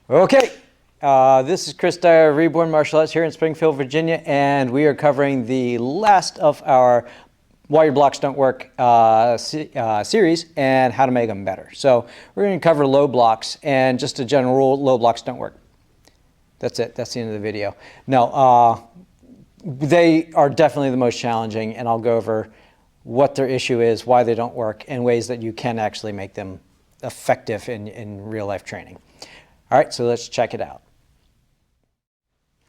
Okay, this is Chris Dyer, Reborn Martial Arts here in Springfield, Virginia, and we are covering the last of our Why Your Blocks Don't Work series and how to make them better. So we're going to cover low blocks, and just a general rule, low blocks don't work. That's it. That's the end of the video. No, they are definitely the most challenging, and I'll go over what their issue is, why they don't work, and ways that you can actually make them effective in real-life training. All right, so let's check it out.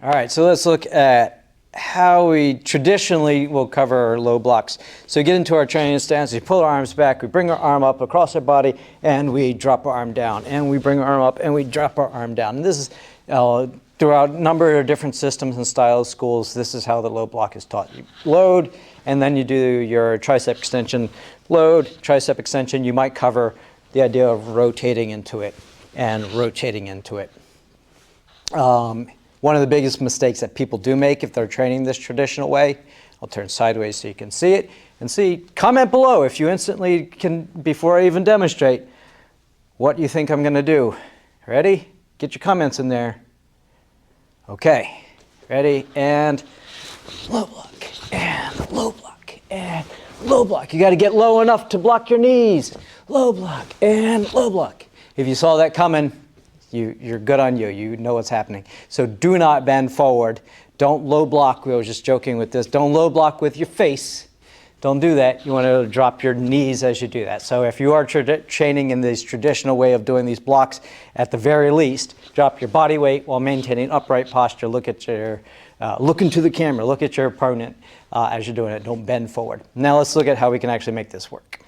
All right, so let's look at how we traditionally will cover our low blocks. So we get into our training stance, we pull our arms back, we bring our arm up across our body, and we drop our arm down. And we bring our arm up, and we drop our arm down. And this is throughout a number of different systems and styles, schools, this is how the low block is taught. You load, and then you do your tricep extension. Load, tricep extension, you might cover the idea of rotating into it and rotating into it. One of the biggest mistakes that people do make if they're training this traditional way, I'll turn sideways so you can see it, and see, comment below if you instantly can, before I even demonstrate, what you think I'm gonna do. Ready? Get your comments in there. Okay, ready, and low block, and low block, and low block. You gotta get low enough to block your knees. Low block, and low block. If you saw that coming, you're good on you. You know what's happening. So do not bend forward. Don't low block. We were just joking with this. Don't low block with your face. Don't do that. You want to drop your knees as you do that. So if you are training in this traditional way of doing these blocks, at the very least, drop your body weight while maintaining upright posture. Look at your, look into the camera. Look at your opponent as you're doing it. Don't bend forward. Now let's look at how we can actually make this work.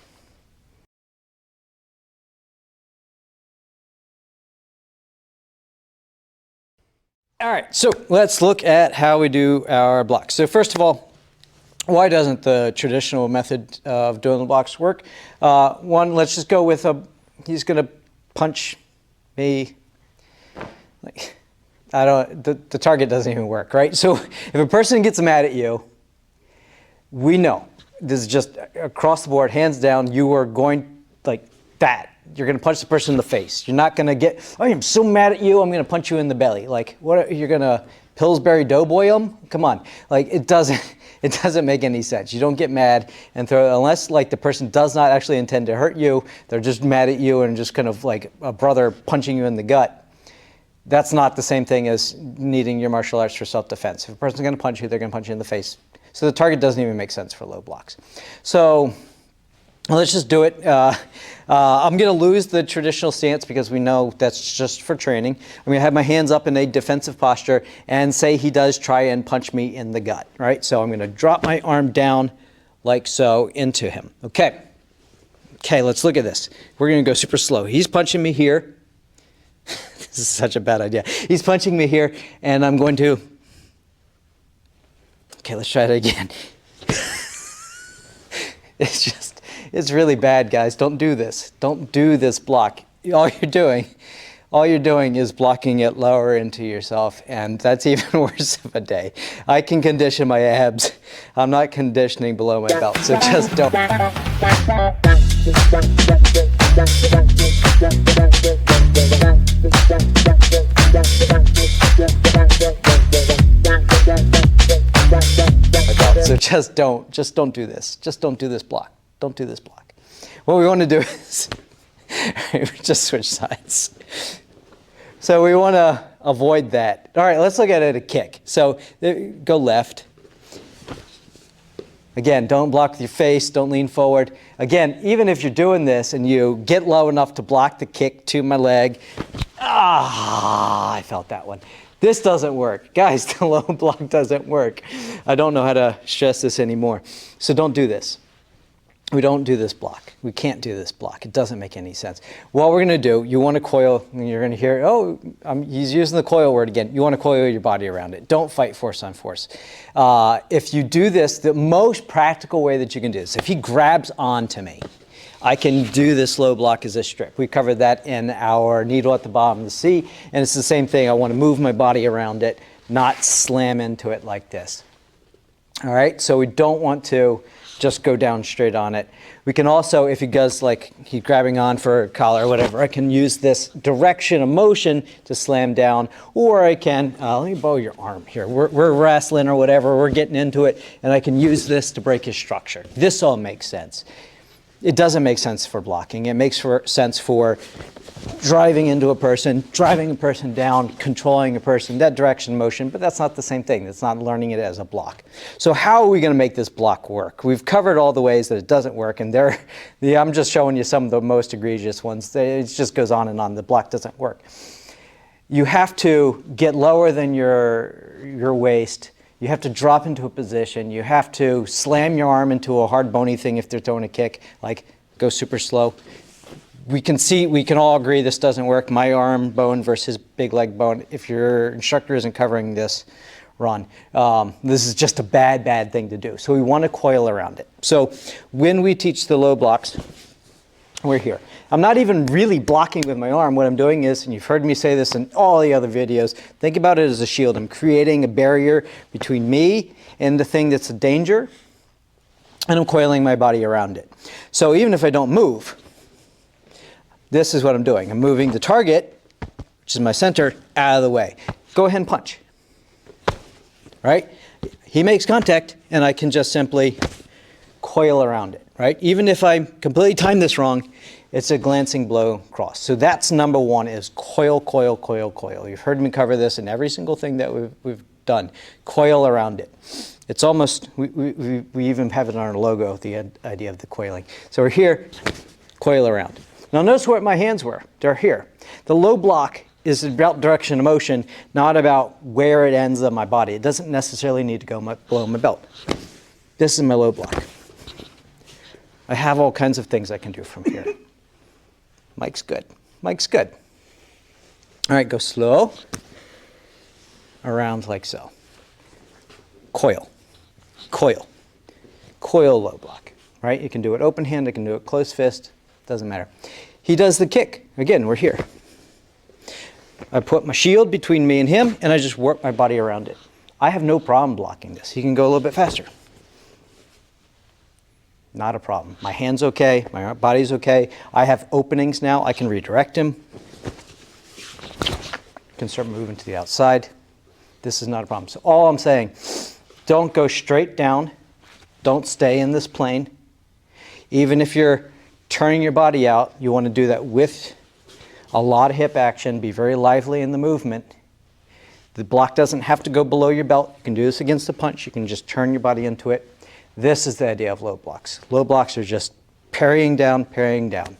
All right, so let's look at how we do our blocks. So first of all, why doesn't the traditional method of doing the blocks work? One, let's just go with he's gonna punch me. Like, the target doesn't even work, right? So if a person gets mad at you, we know, this is just across the board, hands down, you are going like that. You're going to punch the person in the face. You're not going to get, I am so mad at you, I'm going to punch you in the belly. Like, what, you're going to Pillsbury Doughboy them? Come on. Like, it doesn't make any sense. You don't get mad and throw, unless like the person does not actually intend to hurt you, they're just mad at you and just kind of like a brother punching you in the gut. That's not the same thing as needing your martial arts for self-defense. If a person's going to punch you, they're going to punch you in the face. So the target doesn't even make sense for low blocks. So let's just do it. I'm going to lose the traditional stance because we know that's just for training. I'm going to have my hands up in a defensive posture and say he does try and punch me in the gut, right? So I'm going to drop my arm down like so into him. Okay. Okay, let's look at this. We're going to go super slow. He's punching me here. This is such a bad idea. He's punching me here, and I'm going to... Okay, let's try it again. It's really bad, guys. Don't do this. Don't do this block. All you're doing is blocking it lower into yourself, and that's even worse of a day. I can condition my abs. I'm not conditioning below my belt, so just don't. So just don't do this. Just don't do this block. Don't do this block. What we want to do is just switch sides. So we want to avoid that. All right, let's look at it a kick. So go left. Again, don't block with your face. Don't lean forward. Again, even if you're doing this and you get low enough to block the kick to my leg. I felt that one. This doesn't work. Guys, the low block doesn't work. I don't know how to stress this anymore. So don't do this. We don't do this block. We can't do this block. It doesn't make any sense. What we're going to do, you want to coil, and you're going to hear, oh, he's using the coil word again. You want to coil your body around it. Don't fight force on force. If you do this, the most practical way that you can do this, if he grabs onto me, I can do this low block as a strip. We covered that in our needle at the bottom of the C, and it's the same thing. I want to move my body around it, not slam into it like this. All right, so we don't want to just go down straight on it. We can also, if he goes like he's grabbing on for a collar or whatever, I can use this direction of motion to slam down, or I can, let me borrow your arm here. We're wrestling or whatever, we're getting into it, and I can use this to break his structure. This all makes sense. It doesn't make sense for blocking. It makes sense for driving into a person, driving a person down, controlling a person, that direction motion, but that's not the same thing. It's not learning it as a block. So how are we going to make this block work? We've covered all the ways that it doesn't work, and I'm just showing you some of the most egregious ones. It just goes on and on. The block doesn't work. You have to get lower than your waist. You have to drop into a position. You have to slam your arm into a hard bony thing if they're throwing a kick, like go super slow. We can all agree this doesn't work. My arm bone versus big leg bone. If your instructor isn't covering this, run. This is just a bad thing to do. So we want to coil around it. So when we teach the low blocks, we're here. I'm not even really blocking with my arm. What I'm doing is, and you've heard me say this in all the other videos, think about it as a shield. I'm creating a barrier between me and the thing that's a danger, and I'm coiling my body around it. So even if I don't move, this is what I'm doing. I'm moving the target, which is my center, out of the way. Go ahead and punch. Right? He makes contact, and I can just simply coil around it. Right? Even if I completely time this wrong, it's a glancing blow cross. So that's number one, is coil, coil, coil, coil. You've heard me cover this in every single thing that we've done. Coil around it. It's almost, we even have it on our logo, the idea of the coiling. So we're here, coil around. Now notice where my hands were. They're here. The low block is about direction of motion, not about where it ends on my body. It doesn't necessarily need to go below my belt. This is my low block. I have all kinds of things I can do from here. Mike's good. Mike's good. All right, go slow. Around like so. Coil. Coil. Coil low block. Right? You can do it open hand, you can do it closed fist. Doesn't matter. He does the kick. Again, we're here. I put my shield between me and him, and I just work my body around it. I have no problem blocking this. He can go a little bit faster. Not a problem. My hand's okay. My body's okay. I have openings now. I can redirect him. Can start moving to the outside. This is not a problem. So all I'm saying, don't go straight down. Don't stay in this plane. Even if you're turning your body out, you want to do that with a lot of hip action. Be very lively in the movement. The block doesn't have to go below your belt. You can do this against a punch. You can just turn your body into it. This is the idea of low blocks. Low blocks are just parrying down, parrying down.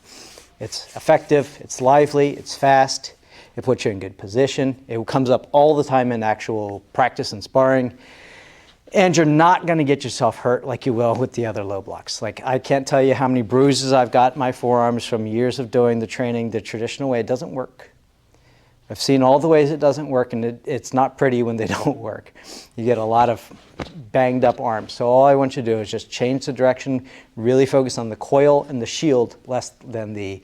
It's effective, it's lively, it's fast, it puts you in good position. It comes up all the time in actual practice and sparring. And you're not going to get yourself hurt like you will with the other low blocks. Like, I can't tell you how many bruises I've got in my forearms from years of doing the training the traditional way. It doesn't work. I've seen all the ways it doesn't work, and it's not pretty when they don't work. You get a lot of banged up arms. So all I want you to do is just change the direction, really focus on the coil and the shield less than the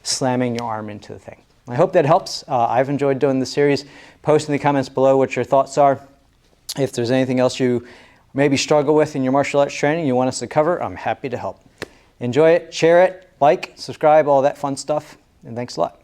slamming your arm into the thing. I hope that helps. I've enjoyed doing the series. Post in the comments below what your thoughts are. If there's anything else you maybe struggle with in your martial arts training you want us to cover, I'm happy to help. Enjoy it, share it, like, subscribe, all that fun stuff, and thanks a lot.